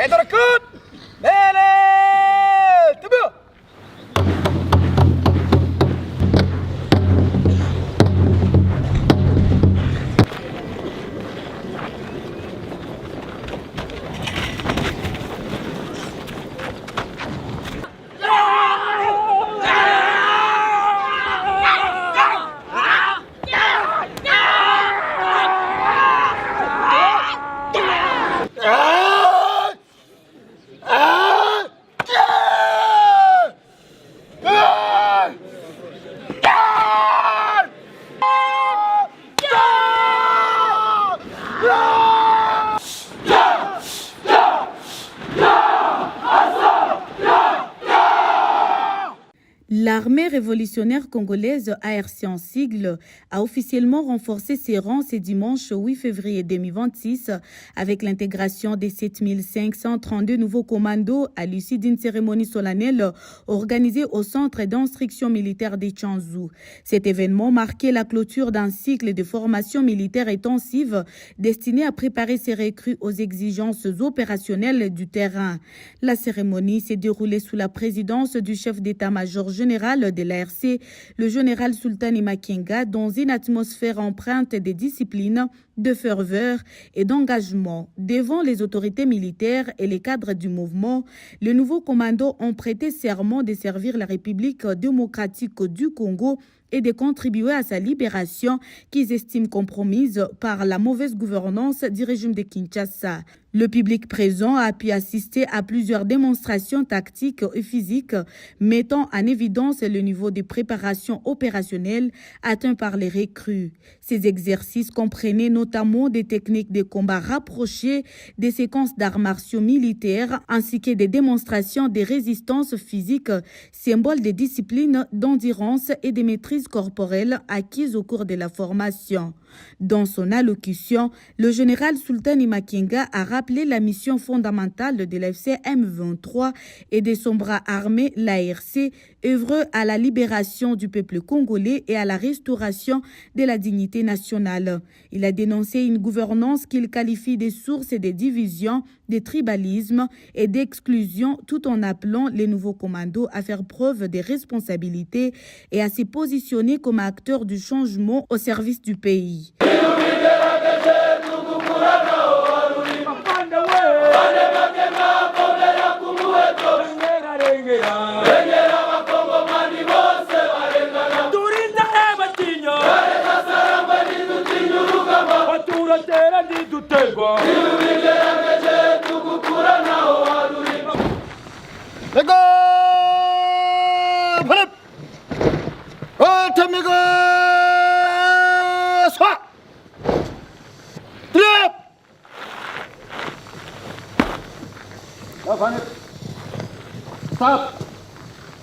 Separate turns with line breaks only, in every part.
Ederkut! Bele! Tibu!
L'armée révolutionnaire congolaise, ARC en sigle, a officiellement renforcé ses rangs ce dimanche 8 février 2026 avec l'intégration des 7532 nouveaux commandos à l'issue d'une cérémonie solennelle organisée au centre d'instruction militaire de Tchanzu. Cet événement marquait la clôture d'un cycle de formation militaire intensive destiné à préparer ces recrues aux exigences opérationnelles du terrain. La cérémonie s'est déroulée sous la présidence du chef d'état-major général de l'ARC, le général Sultani Makenga, dans une atmosphère empreinte de discipline, de ferveur et d'engagement. Devant les autorités militaires et les cadres du mouvement, les nouveaux commandos ont prêté serment de servir la République démocratique du Congo et de contribuer à sa libération qu'ils estiment compromise par la mauvaise gouvernance du régime de Kinshasa. Le public présent a pu assister à plusieurs démonstrations tactiques et physiques mettant en évidence le niveau de préparation opérationnelle atteint par les recrues. Ces exercices comprenaient notamment des techniques de combat rapprochées, des séquences d'arts martiaux militaires ainsi que des démonstrations de résistance physique, symbole de discipline, d'endurance et de maîtrise corporelle acquises au cours de la formation. Dans son allocution, le général Sultani Makenga a rappelé la mission fondamentale de l'AFC M23 et de son bras armé, l'ARC, œuvreux à la libération du peuple congolais et à la restauration de la dignité nationale. Il a dénoncé une gouvernance qu'il qualifie de sources de division, de tribalisme et d'exclusion, tout en appelant les nouveaux commandos à faire preuve de responsabilité et à se positionner comme acteurs du changement au service du pays.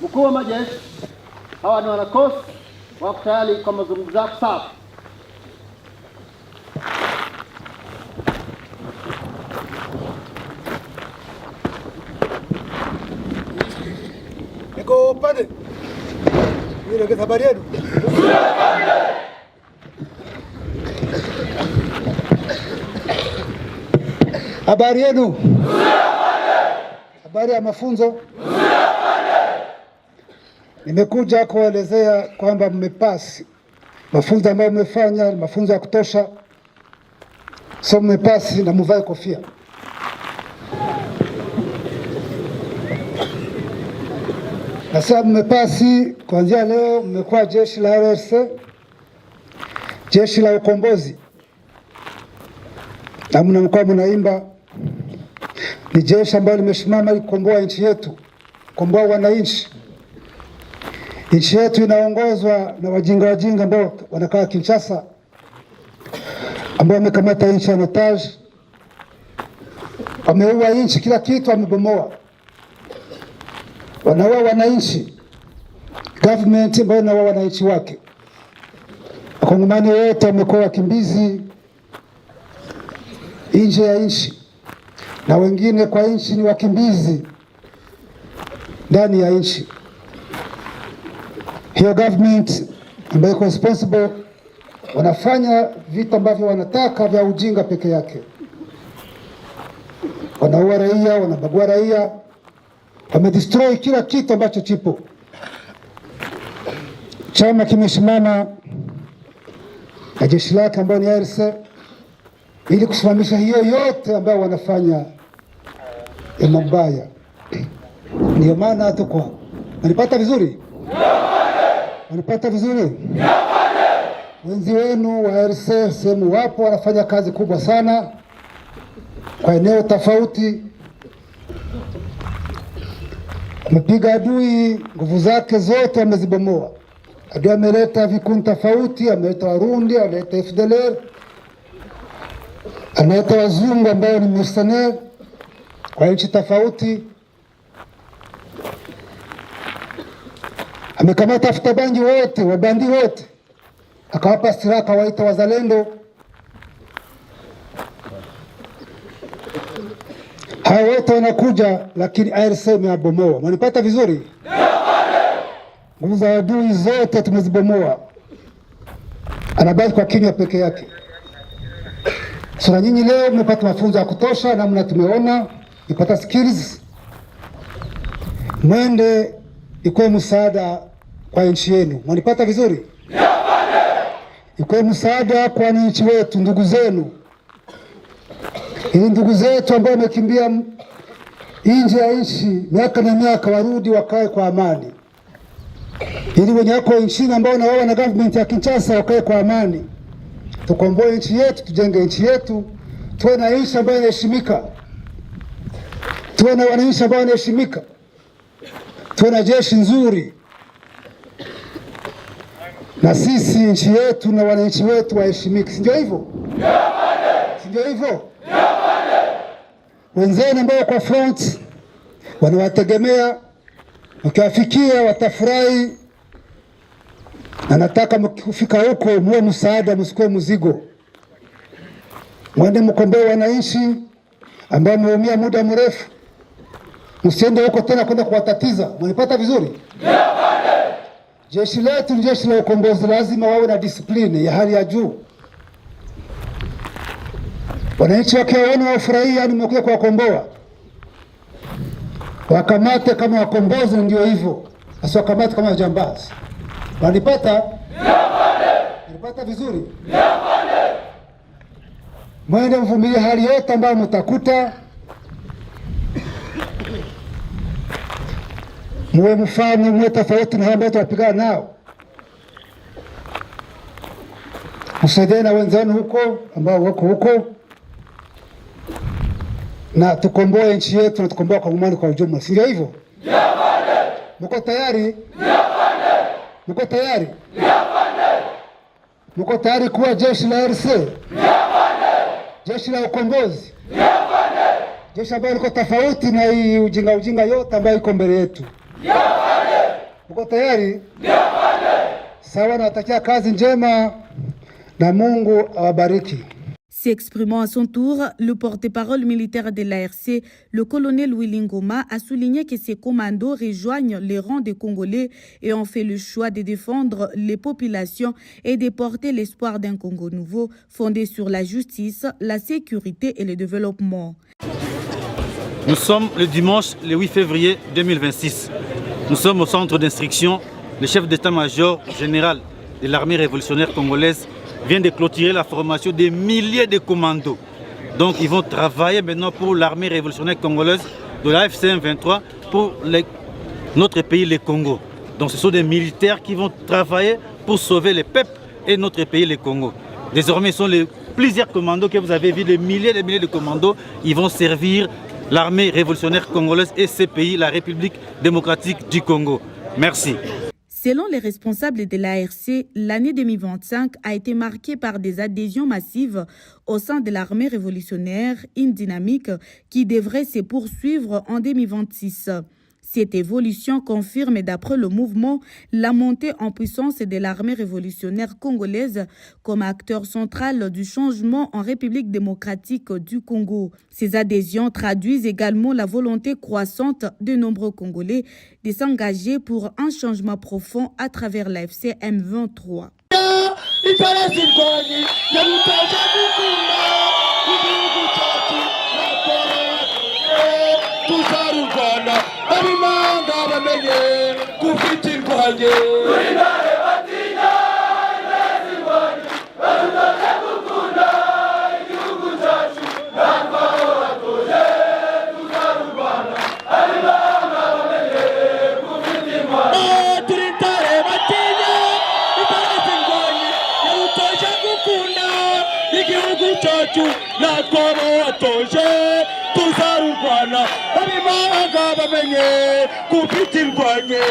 Mkuu wa majeshi, hawa ni wanakosi wako tayari kwa mazungumzo yako. Sawa.
Niko pande. Ile kwa habari yenu. Habari yenu. Habari ya mafunzo. Nimekuja kuelezea kwamba mmepasi mafunzo ambayo mmefanya, mafunzo ya kutosha. So mmepasi na mvae kofia. Na sasa mmepasi, kuanzia leo mmekuwa jeshi la RRC, jeshi la ukombozi. Na mnakuwa mnaimba ni jeshi ambalo limesimama kukomboa nchi yetu, kukomboa wananchi. Nchi yetu inaongozwa na wajinga ambao wanakaa Kinshasa, ambao wamekamata nchi ya otage, wameua nchi, kila kitu wamebomoa, wanaua wananchi, government ambayo inaua wananchi wake. Wakongomani wote wamekuwa wakimbizi nje ya nchi, na wengine kwa nchi ni wakimbizi ndani ya nchi. Hiyo government ambayo iko responsible wanafanya vitu ambavyo wanataka vya ujinga peke yake. wanaua raia, wanabagua raia, wamedestroy kila kitu ambacho chipo. Chama kimesimama na jeshi lake ambao ni ARC ili kusimamisha hiyo yote ambao wanafanya mabaya. Ndio maana tuko. Unanipata vizuri? Unanipata vizuri? Wenzi wenu wa ARC sehemu wapo wanafanya kazi kubwa sana kwa eneo tofauti. Amepiga adui, nguvu zake zote wamezibomoa. Adui ameleta vikundi tofauti, ameleta Warundi, ameleta FDLR, ameleta wazungu ambao ni mercenaires kwa nchi tofauti. Amekamata afutabangi wote, wabandi wote, akawapa silaha, kawaita wazalendo. Hao wote wanakuja, lakini ARC imewabomoa. Mnanipata vizuri? Nguvu za adui zote tumezibomoa, anabaki kwa kinywa peke yake. Sasa nyinyi leo mmepata mafunzo ya kutosha, namna tumeona, ipata skills, mwende ikuwe msaada kwa nchi yenu. Mnanipata vizuri? Ikuwe msaada kwa nchi wetu, ndugu zenu, ili ndugu zetu ambao wamekimbia nje ya nchi miaka na miaka warudi wakae kwa amani, ili wenye wako nchini ambao na wao na government ya Kinshasa wakae kwa amani. Tukomboe nchi yetu, tujenge nchi yetu, tuwe na nchi ambayo inaheshimika, tuwe na wananchi ambao wanaheshimika, tuwe na jeshi nzuri, na sisi nchi yetu na wananchi wetu waheshimike. Sio hivyo? Sio hivyo? Wenzenu ambao kwa front wanawategemea, mkiwafikia watafurahi, na nataka mkifika huko muwe msaada, msikue mzigo. Mwende mkomboe wananchi ambao wameumia muda mrefu, msiende huko tena kwenda kuwatatiza. Mnipata vizuri? Jeshi letu ni jeshi la ukombozi, lazima wawe na discipline ya hali ya juu. Wananchi wakiwaona wafurahia, yani mmekuja kuwakomboa, wakamate kama wakombozi. Ndio hivyo, asiwakamate kama jambazi. Wanipata? Wanipata vizuri? Mwende mvumilie hali yote ambayo mtakuta, muwe mfano, muwe tofauti na ambao tunapigana nao. Msaidie na wenzenu huko ambao wako huko, na tukomboe nchi yetu na tukomboe kwa amani kwa ujumla. Si ndio hivyo? Mko tayari? Mko tayari? Mko tayari kuwa jeshi la ARC? Jeshi la ukombozi? Jeshi ambalo liko tofauti na hii ujinga yote ambayo iko mbele yetu. Mko tayari? Sawa, nawatakia kazi njema na Mungu awabariki.
S'exprimant à son tour, le porte-parole militaire de l'ARC, le colonel Willy Ngoma, a souligné que ces commandos rejoignent les rangs des Congolais et ont fait le choix de défendre les populations et de porter l'espoir d'un Congo nouveau fondé sur la justice, la sécurité et le développement.
Nous sommes le dimanche, le 8 février 2026. Nous sommes au centre d'instruction. Le chef d'état-major général de l'armée révolutionnaire congolaise vient de clôturer la formation des milliers de commandos. Donc ils vont travailler maintenant pour l'armée révolutionnaire congolaise de la FCM 23 pour notre pays, le Congo. Donc ce sont des militaires qui vont travailler pour sauver le peuple et notre pays, le Congo. Désormais, ce sont plusieurs commandos que vous avez vus, des milliers de commandos. Ils vont servir l'armée révolutionnaire congolaise et ce pays, la République démocratique du Congo. Merci.
Selon les responsables de l'ARC, l'année 2025 a été marquée par des adhésions massives au sein de l'armée révolutionnaire, une dynamique qui devrait se poursuivre en 2026. Cette évolution confirme, d'après le mouvement, la montée en puissance de l'armée révolutionnaire congolaise comme acteur central du changement en République démocratique du Congo. Ces adhésions traduisent également la volonté croissante de nombreux Congolais de s'engager pour un changement profond à travers la FCM 23.
bamenye kufite irwanjye natwabo watoje tuzarurwana abimanga bamenye kufite irwanye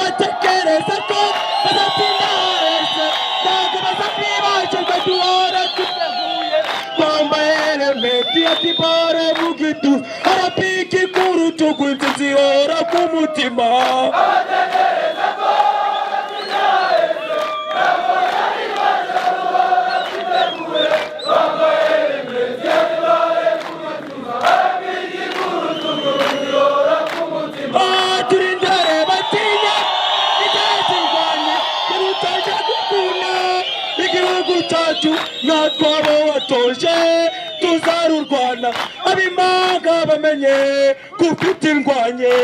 batekereza ko bazatinda wese ntabwo bazakwibagirwa duhora tuteguye twambaye helmeti atibare mu gituza arapiki ku rutugu inzitzi ihora ku mutima batekereza ko bazatinda wese ntabwo bazakwibagirwa duhora tuteguye twambaye helmeti atibare mu gituza arapiki ku rutugu inzitzi ihora ku mutima turindare batinya itazirwanya turutaje gukunda igihugu cyacu natwabo watoje tuzarurwana abimanga bamenye kufite irwanye